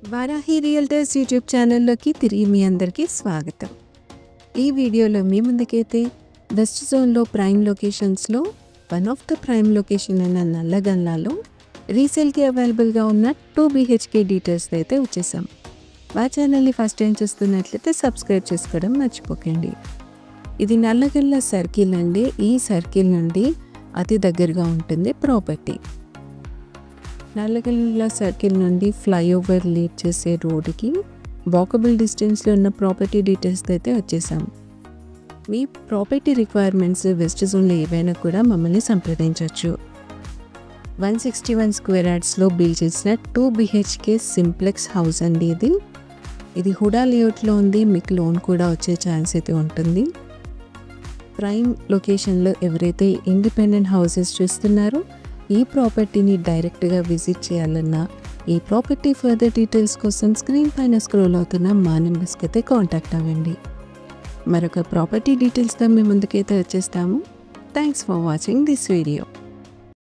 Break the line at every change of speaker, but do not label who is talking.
Varahi realtors YouTube ఛానల్లోకి తిరిగి మీ అందరికీ స్వాగతం. ఈ వీడియోలో మీ ముందుకైతే వెస్ట్ జోన్లో ప్రైమ్ లొకేషన్స్లో one of the prime location అయిన నల్లగల్లాలో రీసేల్కి అవైలబుల్గా ఉన్న 2 BHK డీటెయిల్స్ అయితే వచ్చేసాం. మా ఛానల్ని ఫస్ట్ టైం చూస్తున్నట్లయితే సబ్స్క్రైబ్ చేసుకోవడం మర్చిపోకండి. ఇది నల్లగల్ల సర్కిల్ అండి. ఈ సర్కిల్ నుండి అతి దగ్గరగా ఉంటుంది ప్రాపర్టీ. నల్లగల్ల సర్కిల్ నుండి ఫ్లైఓవర్ లీడ్ చేసే రోడ్డుకి వాకబుల్ డిస్టెన్స్లో ఉన్న ప్రాపర్టీ డీటెయిల్స్ అయితే వచ్చేసాం. మీ ప్రాపర్టీ రిక్వైర్మెంట్స్ వెస్ట్ జోన్లో ఏవైనా కూడా మమ్మల్ని సంప్రదించవచ్చు. 161 స్క్వేర్ యార్డ్స్లో బిల్డ్ చేసిన 2 BHK సింప్లెక్స్ హౌస్ అండి. ఇది హుడా లేఅవుట్లో ఉంది. మీకు లోన్ కూడా వచ్చే ఛాన్స్ అయితే ఉంటుంది. ప్రైమ్ లొకేషన్లో ఎవరైతే ఇండిపెండెంట్ హౌసెస్ చూస్తున్నారో ఈ ప్రాపర్టీని డైరెక్ట్గా విజిట్ చేయాలన్నా, ఈ ప్రాపర్టీ ఫర్దర్ డీటెయిల్స్ కోసం స్క్రీన్ పైన స్క్రోల్ అవుతున్న మా నెంబర్స్కి అయితే కాంటాక్ట్ అవ్వండి. మరొక ప్రాపర్టీ డీటెయిల్స్తో మీ ముందుకైతే వచ్చేస్తాము. Thanks for watching this video.